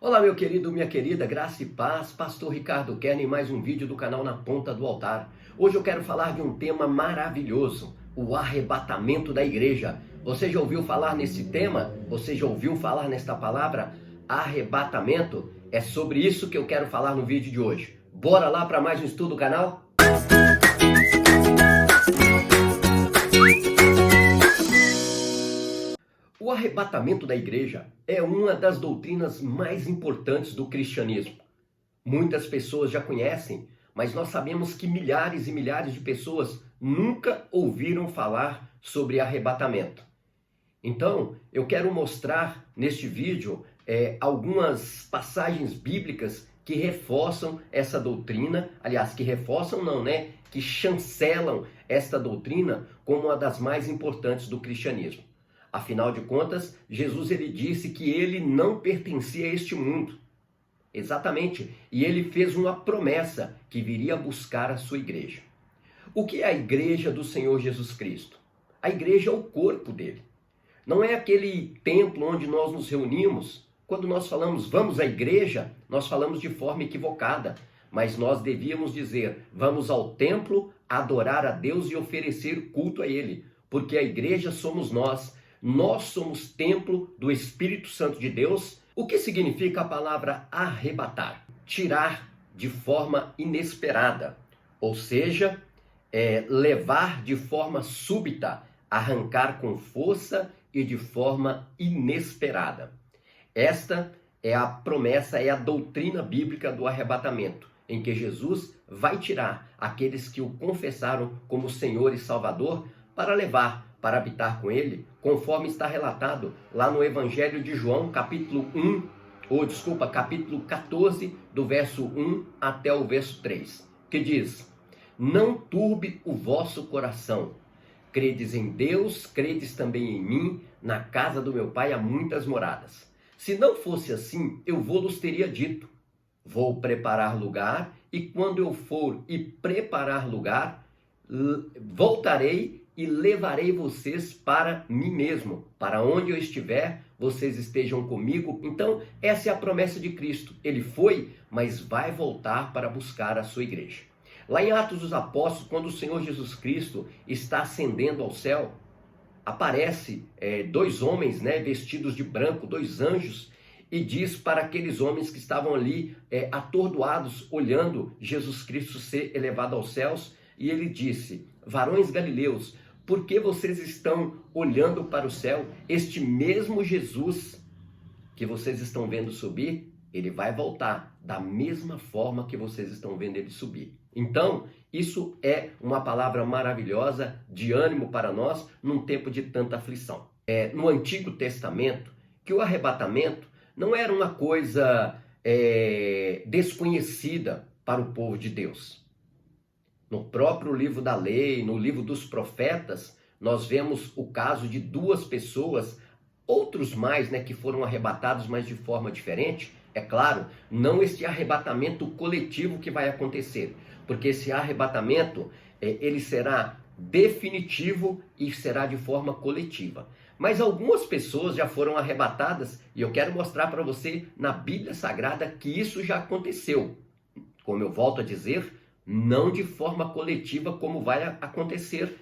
Olá, meu querido, minha querida, graça e paz, Pastor Ricardo Kern em mais um vídeo do canal Na Ponta do Altar. Hoje eu quero falar de um tema maravilhoso, o arrebatamento da igreja. Você já ouviu falar nesse tema? Você já ouviu falar nesta palavra? Arrebatamento? É sobre isso que eu quero falar no vídeo de hoje. Bora lá para mais um estudo do canal? O arrebatamento da igreja é uma das doutrinas mais importantes do cristianismo. Muitas pessoas já conhecem, mas nós sabemos que milhares e milhares de pessoas nunca ouviram falar sobre arrebatamento. Então, eu quero mostrar neste vídeo algumas passagens bíblicas que reforçam essa doutrina, aliás, que reforçam não, né? Que chancelam esta doutrina como uma das mais importantes do cristianismo. Afinal de contas, Jesus ele disse que ele não pertencia a este mundo. Exatamente. E ele fez uma promessa que viria buscar a sua igreja. O que é a igreja do Senhor Jesus Cristo? A igreja é o corpo dele. Não é aquele templo onde nós nos reunimos. Quando nós falamos vamos à igreja, nós falamos de forma equivocada. Mas nós devíamos dizer vamos ao templo adorar a Deus e oferecer culto a ele. Porque a igreja somos nós. Nós somos templo do Espírito Santo de Deus. O que significa a palavra arrebatar? Tirar de forma inesperada, ou seja, levar de forma súbita, arrancar com força e de forma inesperada. Esta é a promessa, é a doutrina bíblica do arrebatamento, em que Jesus vai tirar aqueles que o confessaram como Senhor e Salvador para levar, para habitar com ele, conforme está relatado lá no Evangelho de João, capítulo 14, do verso 1 até o verso 3, que diz: Não turbe o vosso coração, credes em Deus, credes também em mim, na casa do meu Pai há muitas moradas. Se não fosse assim, eu vos teria dito, vou preparar lugar, e quando eu for e preparar lugar, voltarei e levarei vocês para mim mesmo, para onde eu estiver, vocês estejam comigo. Então, essa é a promessa de Cristo. Ele foi, mas vai voltar para buscar a sua igreja. Lá em Atos dos Apóstolos, quando o Senhor Jesus Cristo está ascendendo ao céu, aparece dois homens, vestidos de branco, dois anjos, e diz para aqueles homens que estavam ali atordoados, olhando Jesus Cristo ser elevado aos céus, e ele disse: varões galileus, por que vocês estão olhando para o céu? Este mesmo Jesus que vocês estão vendo subir, ele vai voltar da mesma forma que vocês estão vendo ele subir. Então, isso é uma palavra maravilhosa de ânimo para nós num tempo de tanta aflição. No Antigo Testamento, que o arrebatamento não era uma coisa desconhecida para o povo de Deus. No próprio livro da lei, no livro dos profetas, nós vemos o caso de duas pessoas, outros mais, que foram arrebatados, mas de forma diferente. É claro, não este arrebatamento coletivo que vai acontecer, porque esse arrebatamento, ele será definitivo e será de forma coletiva. Mas algumas pessoas já foram arrebatadas, e eu quero mostrar para você na Bíblia Sagrada que isso já aconteceu. Como eu volto a dizer, não de forma coletiva como vai acontecer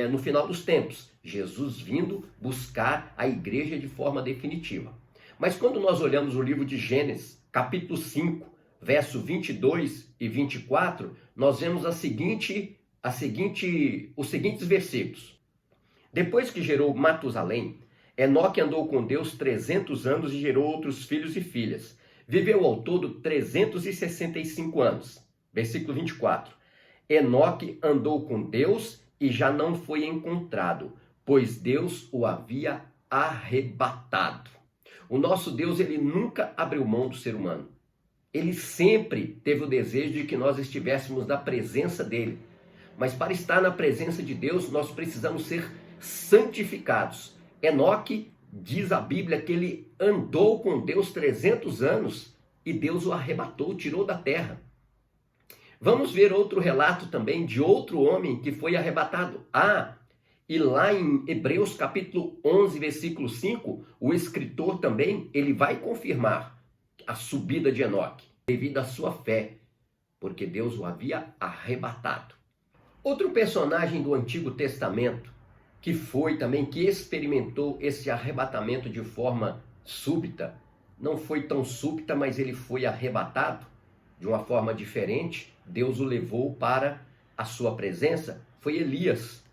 no final dos tempos. Jesus vindo buscar a igreja de forma definitiva. Mas quando nós olhamos o livro de Gênesis, capítulo 5, verso 22 e 24, nós vemos os seguintes versículos. Depois que gerou Matusalém, Enoque andou com Deus 300 anos e gerou outros filhos e filhas. Viveu ao todo 365 anos. Versículo 24. Enoque andou com Deus e já não foi encontrado, pois Deus o havia arrebatado. O nosso Deus, ele nunca abriu mão do ser humano. Ele sempre teve o desejo de que nós estivéssemos na presença dele. Mas para estar na presença de Deus, nós precisamos ser santificados. Enoque, diz a Bíblia, que ele andou com Deus 300 anos e Deus o arrebatou, tirou da terra. Vamos ver outro relato também de outro homem que foi arrebatado. E lá em Hebreus capítulo 11, versículo 5, o escritor também, ele vai confirmar a subida de Enoque, devido à sua fé, porque Deus o havia arrebatado. Outro personagem do Antigo Testamento que experimentou esse arrebatamento de forma súbita, não foi tão súbita, mas ele foi arrebatado de uma forma diferente. Deus o levou para a sua presença, foi Elias.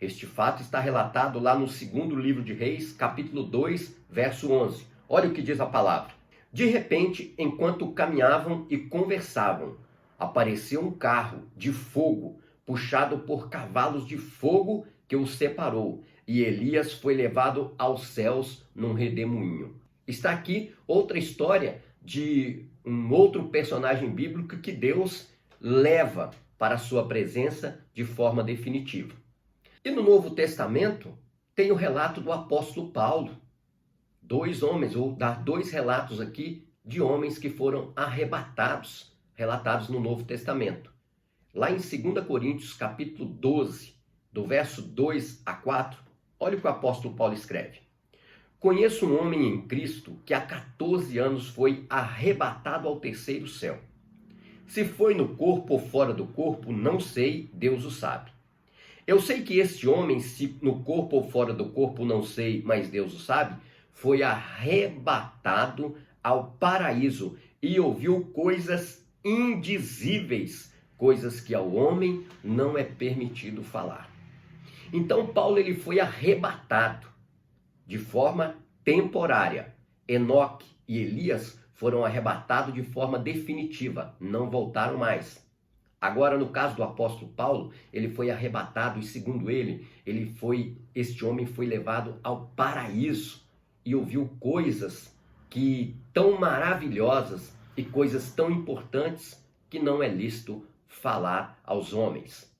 Este fato está relatado lá no segundo livro de Reis, capítulo 2, verso 11. Olha o que diz a palavra. De repente, enquanto caminhavam e conversavam, apareceu um carro de fogo, puxado por cavalos de fogo, que o separou, e Elias foi levado aos céus num redemoinho. Está aqui outra história de um outro personagem bíblico que Deus leva para a sua presença de forma definitiva. E no Novo Testamento tem o relato do apóstolo Paulo. Dois homens, ou dar dois relatos aqui de homens que foram arrebatados, relatados no Novo Testamento. Lá em 2 Coríntios, capítulo 12, do verso 2 a 4, olha o que o apóstolo Paulo escreve. Conheço um homem em Cristo que há 14 anos foi arrebatado ao terceiro céu. Se foi no corpo ou fora do corpo, não sei, Deus o sabe. Eu sei que este homem, se no corpo ou fora do corpo, não sei, mas Deus o sabe, foi arrebatado ao paraíso e ouviu coisas indizíveis, coisas que ao homem não é permitido falar. Então Paulo ele foi arrebatado de forma temporária. Enoque e Elias foram arrebatados de forma definitiva, não voltaram mais. Agora, no caso do apóstolo Paulo, ele foi arrebatado e, segundo ele, este homem foi levado ao paraíso e ouviu coisas que tão maravilhosas e coisas tão importantes que não é lícito falar aos homens.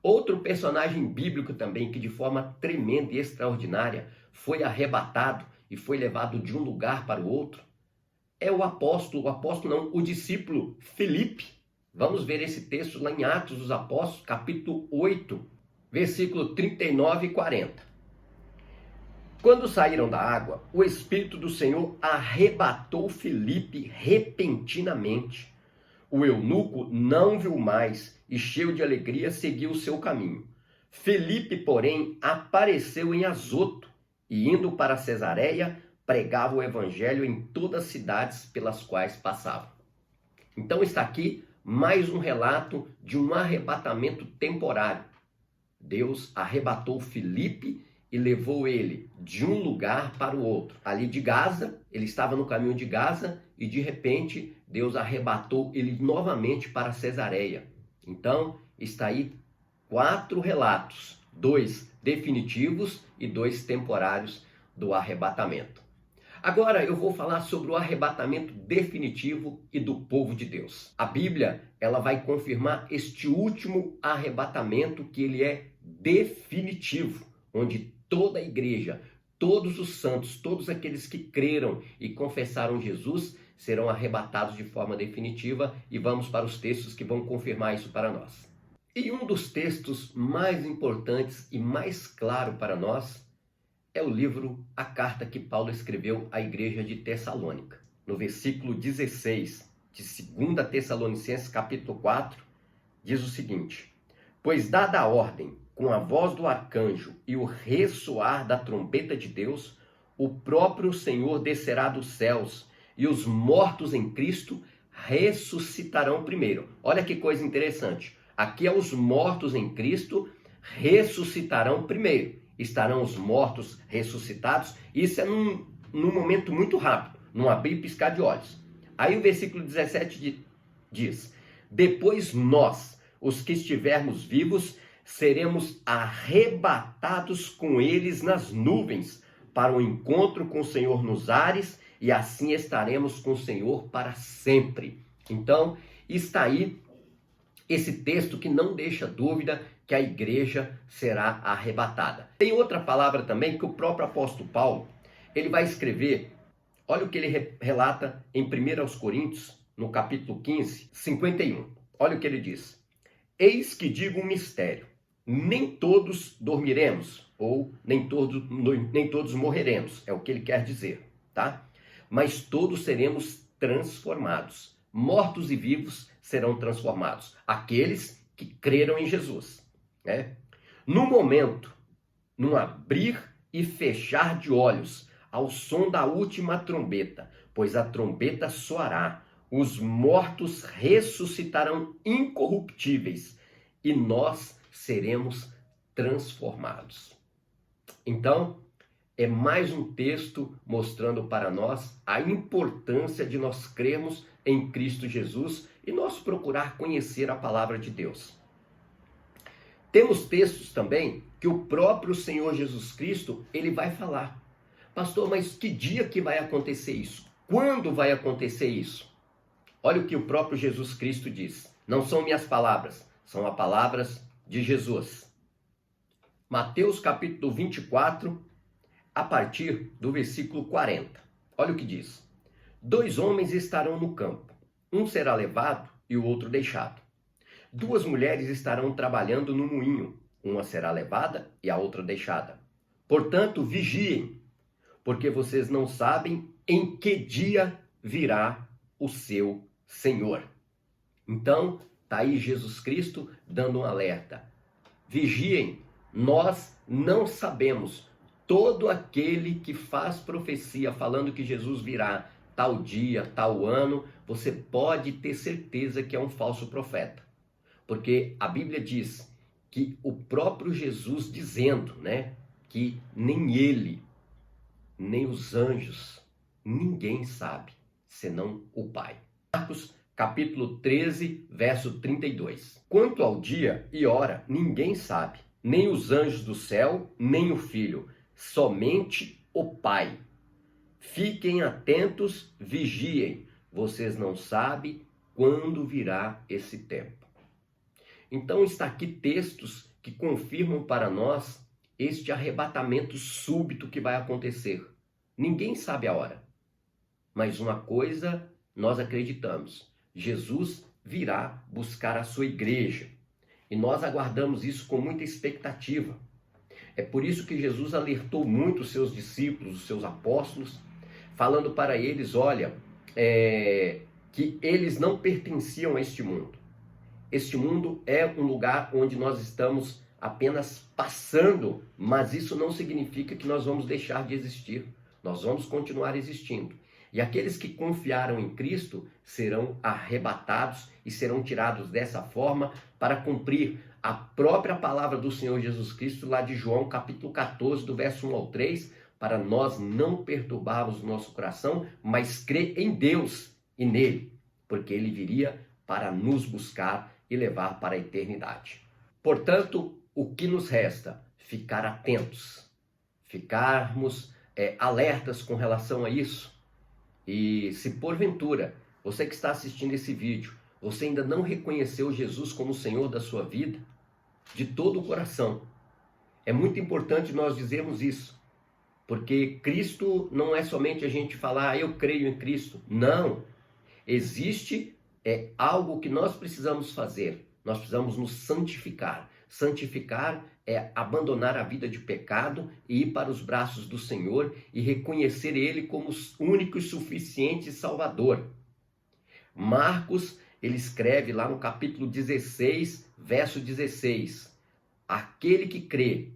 Outro personagem bíblico também que de forma tremenda e extraordinária foi arrebatado e foi levado de um lugar para o outro é o discípulo Filipe. Vamos ver esse texto lá em Atos dos Apóstolos, capítulo 8, versículo 39 e 40. Quando saíram da água, o Espírito do Senhor arrebatou Filipe repentinamente. O eunuco não viu mais e, cheio de alegria, seguiu o seu caminho. Filipe, porém, apareceu em Azoto e, indo para Cesareia, pregava o evangelho em todas as cidades pelas quais passava. Então está aqui mais um relato de um arrebatamento temporário. Deus arrebatou Filipe e levou ele de um lugar para o outro. Ali de Gaza, ele estava no caminho de Gaza e de repente Deus arrebatou ele novamente para Cesareia. Então está aí 4 relatos, 2 definitivos e 2 temporários do arrebatamento. Agora eu vou falar sobre o arrebatamento definitivo e do povo de Deus. A Bíblia, ela vai confirmar este último arrebatamento, que ele é definitivo, onde toda a igreja, todos os santos, todos aqueles que creram e confessaram Jesus, serão arrebatados de forma definitiva, e vamos para os textos que vão confirmar isso para nós. E um dos textos mais importantes e mais claro para nós é o livro, a carta que Paulo escreveu à igreja de Tessalônica. No versículo 16 de 2 Tessalonicenses, capítulo 4, diz o seguinte: pois dada a ordem, com a voz do arcanjo e o ressoar da trombeta de Deus, o próprio Senhor descerá dos céus, e os mortos em Cristo ressuscitarão primeiro. Olha que coisa interessante. Aqui é os mortos em Cristo ressuscitarão primeiro. Estarão os mortos ressuscitados. Isso é num momento muito rápido, num abrir e piscar de olhos. Aí o versículo 17 diz: depois nós, os que estivermos vivos, seremos arrebatados com eles nas nuvens, para o encontro com o Senhor nos ares, e assim estaremos com o Senhor para sempre. Então, está aí esse texto que não deixa dúvida que a igreja será arrebatada. Tem outra palavra também que o próprio apóstolo Paulo, ele vai escrever, olha o que ele relata em 1 Coríntios, no capítulo 15, 51. Olha o que ele diz: eis que digo um mistério, nem todos dormiremos, ou nem todos morreremos, é o que ele quer dizer, tá? Mas todos seremos transformados. Mortos e vivos serão transformados. Aqueles que creram em Jesus, né? No momento, num abrir e fechar de olhos, ao som da última trombeta, pois a trombeta soará, os mortos ressuscitarão incorruptíveis e nós seremos transformados. Então, é mais um texto mostrando para nós a importância de nós crermos em Cristo Jesus e nós procurar conhecer a palavra de Deus. Temos textos também que o próprio Senhor Jesus Cristo, ele vai falar. Pastor, mas que dia que vai acontecer isso? Quando vai acontecer isso? Olha o que o próprio Jesus Cristo diz. Não são minhas palavras, são as palavras de Jesus. Mateus capítulo 24, a partir do versículo 40. Olha o que diz. 2 homens estarão no campo, um será levado e o outro deixado. 2 mulheres estarão trabalhando no moinho, uma será levada e a outra deixada. Portanto, vigiem, porque vocês não sabem em que dia virá o seu Senhor. Então, está aí Jesus Cristo dando um alerta. Vigiem, nós não sabemos. Todo aquele que faz profecia falando que Jesus virá tal dia, tal ano, você pode ter certeza que é um falso profeta. Porque a Bíblia diz que o próprio Jesus dizendo, né, que nem ele, nem os anjos, ninguém sabe, senão o Pai. Marcos capítulo 13, verso 32. Quanto ao dia e hora, ninguém sabe, nem os anjos do céu, nem o Filho, somente o Pai. Fiquem atentos, vigiem, vocês não sabem quando virá esse tempo. Então está aqui textos que confirmam para nós este arrebatamento súbito que vai acontecer. Ninguém sabe a hora, mas uma coisa nós acreditamos, Jesus virá buscar a sua igreja e nós aguardamos isso com muita expectativa. É por isso que Jesus alertou muito os seus discípulos, os seus apóstolos, falando para eles, olha, que eles não pertenciam a este mundo. Este mundo é um lugar onde nós estamos apenas passando, mas isso não significa que nós vamos deixar de existir. Nós vamos continuar existindo. E aqueles que confiaram em Cristo serão arrebatados e serão tirados dessa forma para cumprir a própria palavra do Senhor Jesus Cristo lá de João capítulo 14, do verso 1 ao 3, para nós não perturbarmos o nosso coração, mas crer em Deus e nele, porque ele viria para nos buscar e levar para a eternidade. Portanto, o que nos resta? Ficar atentos, ficarmos alertas com relação a isso. E se porventura, você que está assistindo esse vídeo, você ainda não reconheceu Jesus como o Senhor da sua vida, de todo o coração, é muito importante nós dizermos isso, porque Cristo não é somente a gente falar, eu creio em Cristo. Não, existe algo que nós precisamos fazer, nós precisamos nos santificar. Santificar é abandonar a vida de pecado e ir para os braços do Senhor e reconhecer Ele como único e suficiente Salvador. Marcos, ele escreve lá no capítulo 16, verso 16. Aquele que crê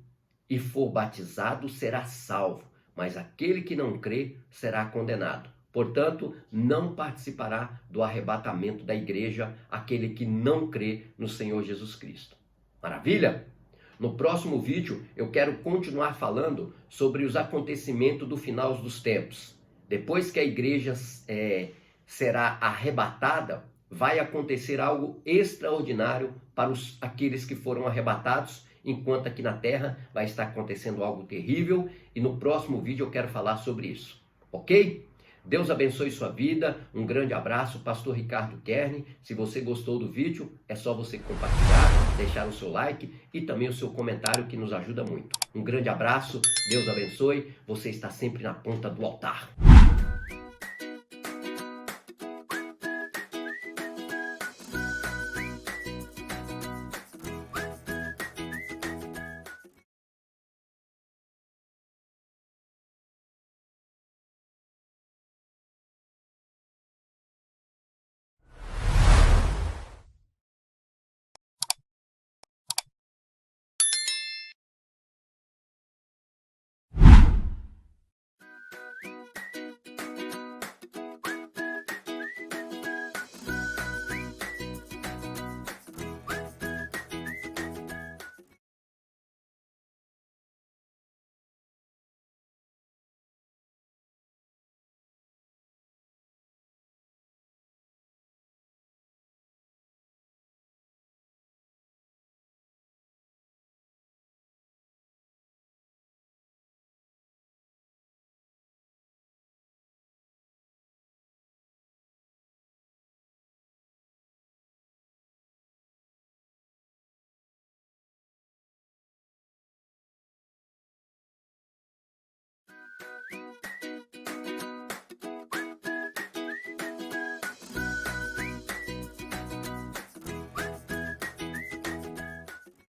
e for batizado será salvo, mas aquele que não crê será condenado. Portanto, não participará do arrebatamento da igreja aquele que não crê no Senhor Jesus Cristo. Maravilha? No próximo vídeo eu quero continuar falando sobre os acontecimentos do final dos tempos. Depois que a igreja será arrebatada, vai acontecer algo extraordinário para aqueles que foram arrebatados, enquanto aqui na terra vai estar acontecendo algo terrível, e no próximo vídeo eu quero falar sobre isso. Ok? Deus abençoe sua vida, um grande abraço, Pastor Ricardo Kern. Se você gostou do vídeo, é só você compartilhar, deixar o seu like e também o seu comentário que nos ajuda muito. Um grande abraço, Deus abençoe, você está sempre na ponta do altar.